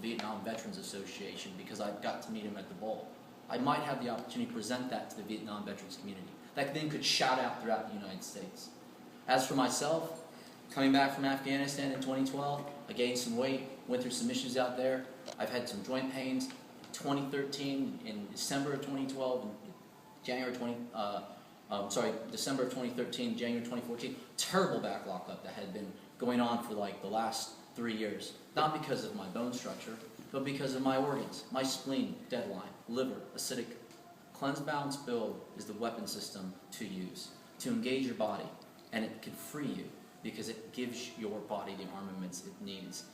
Vietnam Veterans Association because I got to meet him at the bowl. I might have the opportunity to present that to the Vietnam veterans community. That then could shout out throughout the United States. As for myself, coming back from Afghanistan in 2012, I gained some weight, went through some issues out there. I've had some joint pains. 2013, in December of 2012, December of 2013, January 2014, terrible back lockup that had been going on for like the last 3 years. Not because of my bone structure, but because of my organs. My spleen, deadline, liver, acidic. Cleanse, balance, build is the weapon system to use, to engage your body. And it can free you because it gives your body the armaments it needs.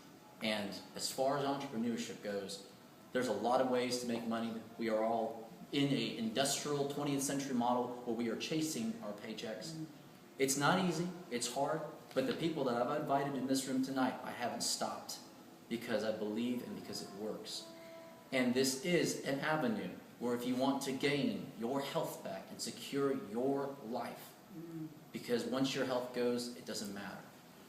And as far as entrepreneurship goes, there's a lot of ways to make money. We are all in an industrial 20th century model where we are chasing our paychecks. It's not easy, it's hard, but the people that I've invited in this room tonight, I haven't stopped because I believe and because it works. And this is an avenue where if you want to gain your health back and secure your life, because once your health goes, it doesn't matter.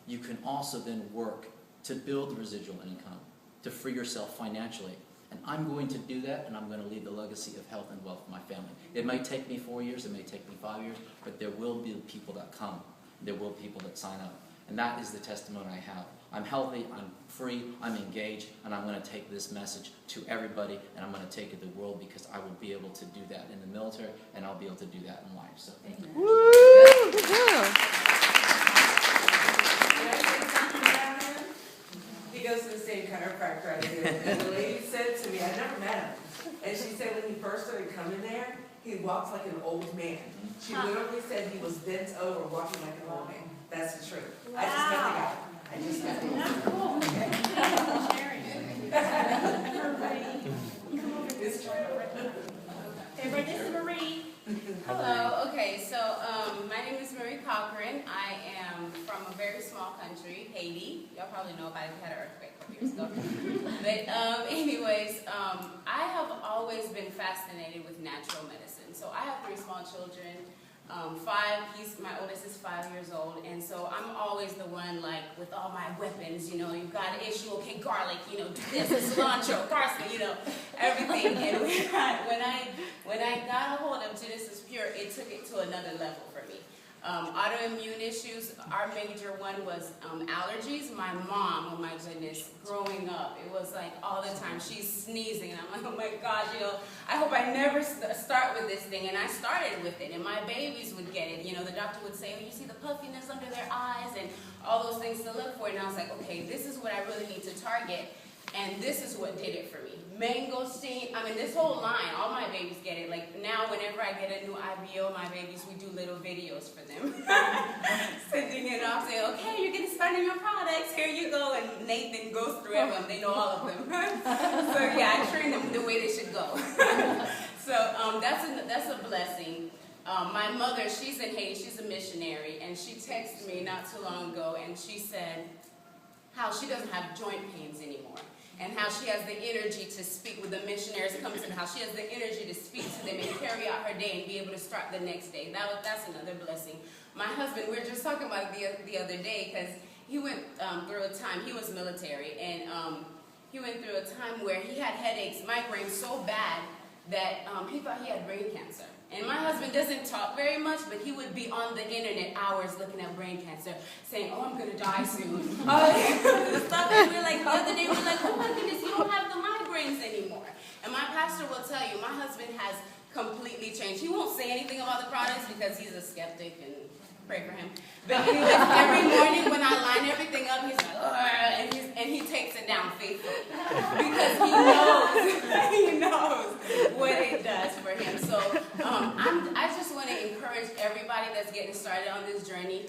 You can also then work to build the residual income, to free yourself financially. And I'm going to do that, and I'm going to leave the legacy of health and wealth for my family. It may take me 4 years, it may take me 5 years, but there will be people that come. There will be people that sign up. And that is the testimony I have. I'm healthy, I'm free, I'm engaged, and I'm going to take this message to everybody, and I'm going to take it to the world because I will be able to do that in the military, and I'll be able to do that in life. So thank you. Woo! Good job. He goes to the same chiropractor I did. And the lady said to me, I never met him. And she said when he first started coming there, he walks like an old man. She literally said he was bent over walking like an old man. That's the truth. Wow. I just met the guy. I just met the guy. Cool. Thank you for sharing. It's true. Everybody, this is Marie. Hello. Okay, so my name is Marie Cochran. I am from a very small country, Haiti. Y'all probably know about it. We had an earthquake a couple years ago. But anyways, I have always been fascinated with natural medicine. So I have 3 small children. My oldest is 5 years old, and so I'm always the one like with all my weapons, you know, you've got an issue, okay, garlic, you know, do this, cilantro, parsley, you know, everything. And when I got a hold of Genesis Pure, it took it to another level for me. Autoimmune issues, our major one was allergies. My mom, oh my goodness, growing up, it was like all the time, she's sneezing, and I'm like, oh my gosh, you know, I hope I never start with this thing. And I started with it, and my babies would get it. You know, the doctor would say, oh, you see the puffiness under their eyes, and all those things to look for. And I was like, okay, this is what I really need to target. And this is what did it for me. Mangosteen, I mean, this whole line, all my babies get it. Like now, whenever I get a new IBO, my babies, we do little videos for them. Sending it off, saying, okay, you're getting started on your products, here you go. And Nathan goes through everyone, they know all of them. So yeah, I train them the way they should go. So that's a blessing. My mother, she's in Haiti, she's a missionary, and she texted me not too long ago, and she said how she doesn't have joint pains anymore. And how she has the energy to speak when the missionaries come to how she has the energy to speak to them and carry out her day and be able to start the next day. That's another blessing. My husband, we were just talking about it the other day because he went through a time, he was military, and he went through a time where he had headaches, migraines so bad that he thought he had brain cancer. And my husband doesn't talk very much, but he would be on the internet hours looking at brain cancer, saying, oh, I'm going to die soon. Stuff. And we're like, the other day, we're like, oh my goodness, you don't have the migraines anymore. And my pastor will tell you, my husband has completely changed. He won't say anything about the products because he's a skeptic, and pray for him. But anyways, every morning when I line everything up, he's like, and he takes it down faithfully. Because he knows what it does for him. So I just want to encourage everybody that's getting started on this journey,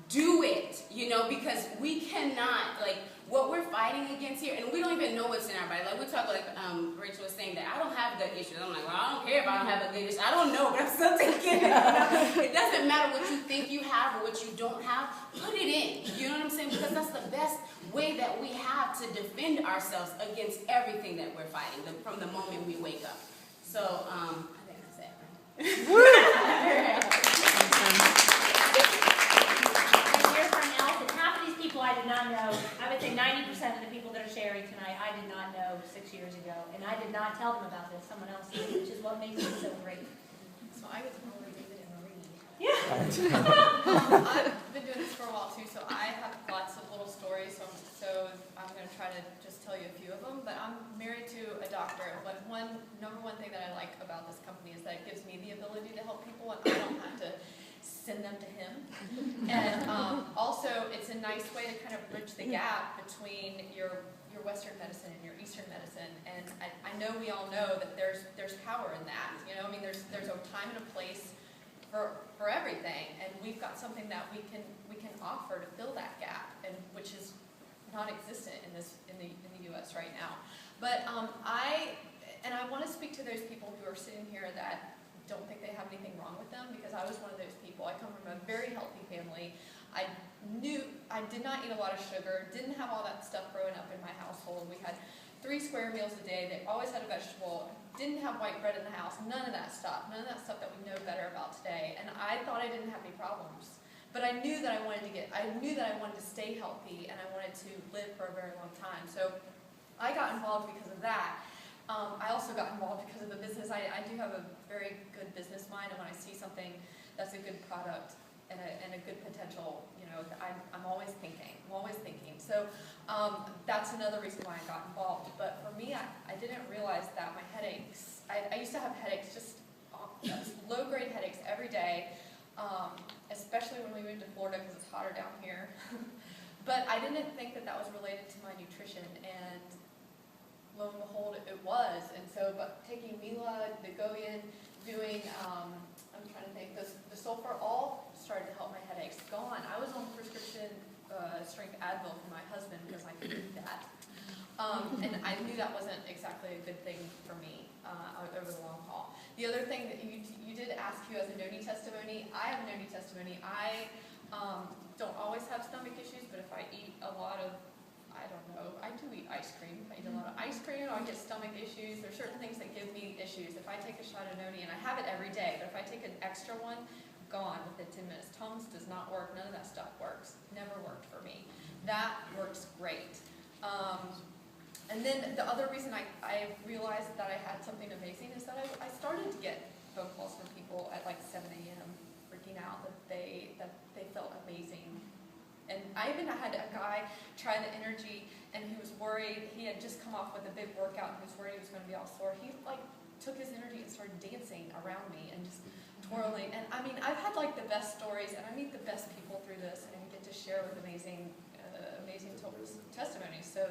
do it, you know, because we cannot, like, what we're fighting against here, and we don't even know what's in our body. Like we talk, like Rachel was saying that I don't have gut issues. I'm like, well, I don't care if I don't have a gut issue. I don't know, but I'm still taking it. You know? It doesn't matter what you think you have or what you don't have. Put it in. You know what I'm saying? Because that's the best way that we have to defend ourselves against everything that we're fighting from the moment we wake up. So I think that's it. And here's from else, and half of these people I I did not know, I would say 90% of the people that are sharing tonight, I did not know 6 years ago. And I did not tell them about this, someone else did, which is what makes it so great. So I was probably David and Marie. Yeah. I've been doing this for a while too, so I have lots of little stories. So I'm going to try to just tell you a few of them. But I'm married to a doctor. But number one thing that I like about this company is that it gives me the ability to help people, and I don't have to send them to him. And also, it's a nice way to kind of bridge the gap between your Western medicine and your Eastern medicine. And I know we all know that there's power in that. You know, I mean, there's a time and a place for everything, and we've got something that we can offer to fill that gap, and which is non-existent in the U.S. right now. But I want to speak to those people who are sitting here that don't think they have anything wrong with them, because I was one of those people. I come from a very healthy family. I did not eat a lot of sugar, didn't have all that stuff growing up in my household. We had 3 square meals a day. They always had a vegetable. Didn't have white bread in the house. None of that stuff that we know better about today. And I thought I didn't have any problems. But I knew that I wanted to stay healthy, and I wanted to live for a very long time. So I got involved because of that. I also got involved because of the business. I do have a very good business mind, and when I see something that's a good product and a good potential, you know, I'm always thinking. So that's another reason why I got involved. But for me, I didn't realize that my headaches, I used to have headaches, just low-grade headaches every day, especially when we moved to Florida because it's hotter down here. But I didn't think that was related to my nutrition, and lo and behold, it was. And so, but taking Mila, the Goyen, doing, I'm trying to think, the sulfur, all started to help my headaches. Gone. I was on prescription strength Advil for my husband because I could do that. And I knew that wasn't exactly a good thing for me over the long haul. The other thing that you did ask who has a noni testimony. I have a noni testimony. I don't always have stomach issues, but if I eat a lot of, I don't know, I do eat ice cream. If I eat a lot of ice cream, I get stomach issues. There's certain things that give me issues. If I take a shot of noni, and I have it every day, but if I take an extra one, gone within 10 minutes. Tums does not work. None of that stuff works. Never worked for me. That works great. And then the other reason I realized that I had something amazing is that I started to get phone calls from people at like 7 a.m. freaking out that they felt amazing. And I even had a guy try the energy, and he was worried. He had just come off with a big workout, and he was worried he was going to be all sore. He like took his energy and started dancing around me and just twirling. And I mean, I've had like the best stories, and I meet the best people through this, and I get to share with amazing testimonies. So,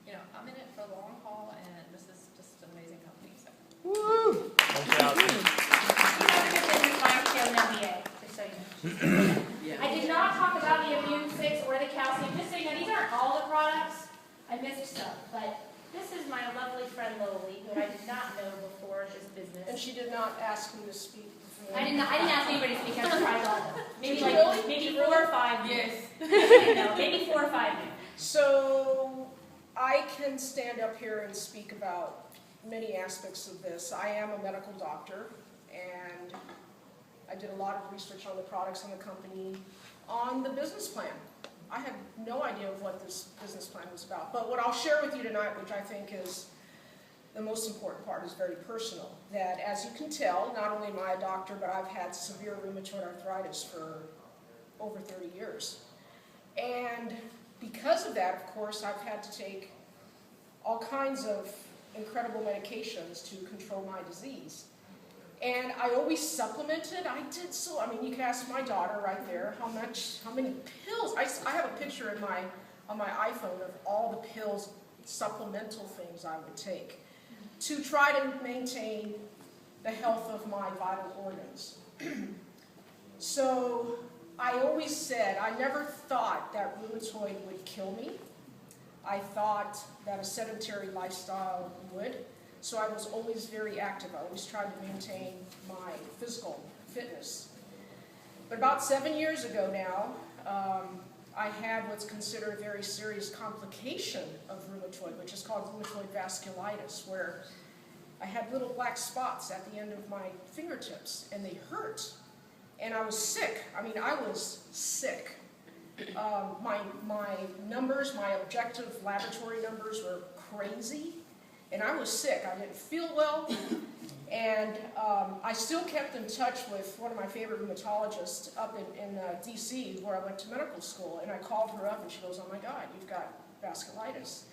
you know, I'm in it for the long haul, and this is just an amazing company. So. Woo! You have a good business mind to an MBA, just so you know. Yeah. I did not talk about the Immune 6 or the calcium. Just so you know, these aren't all the products. I missed some, but this is my lovely friend Loli, who I did not know before this business. And she did not ask me to speak before. I didn't ask anybody to speak. I tried all of them. Maybe Did you like really? maybe Did you 4 or 5 years. No, maybe 4 or 5 years. So I can stand up here and speak about many aspects of this. I am a medical doctor, and I did a lot of research on the products in the company, on the business plan. I had no idea of what this business plan was about. But what I'll share with you tonight, which I think is the most important part, is very personal. That, as you can tell, not only am I a doctor, but I've had severe rheumatoid arthritis for over 30 years. And because of that, of course, I've had to take all kinds of incredible medications to control my disease. And I always supplemented. I did so. I mean, you can ask my daughter right there how many pills. I have a picture on my iPhone of all the pills, supplemental things I would take to try to maintain the health of my vital organs. So I always said I never thought that rheumatoid would kill me. I thought that a sedentary lifestyle would. So I was always very active. I always tried to maintain my physical fitness. But about 7 years ago now, I had what's considered a very serious complication of rheumatoid, which is called rheumatoid vasculitis, where I had little black spots at the end of my fingertips, and they hurt. And I was sick. I mean, I was sick. my numbers, my objective laboratory numbers were crazy, and I was sick. I didn't feel well, and I still kept in touch with one of my favorite rheumatologists up in DC, where I went to medical school, and I called her up, and she goes, "Oh my God, you've got vasculitis."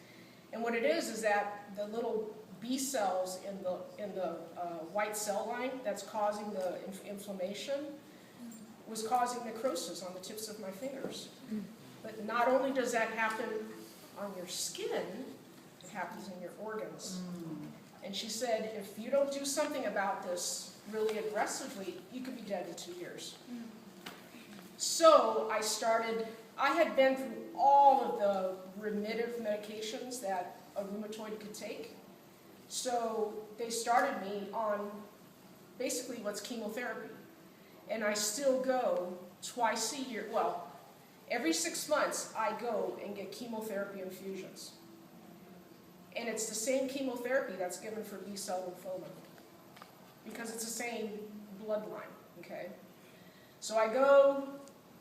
And what it is that the little B cells in the white cell line that's causing the inflammation was causing necrosis on the tips of my fingers. But not only does that happen on your skin, it happens in your organs. And she said, if you don't do something about this really aggressively, you could be dead in 2 years. So I had been through all of the remittive medications that a rheumatoid could take. So they started me on basically what's chemotherapy. And I still go twice a year. Well, every 6 months I go and get chemotherapy infusions. And it's the same chemotherapy that's given for B-cell lymphoma, because it's the same bloodline, okay? So I go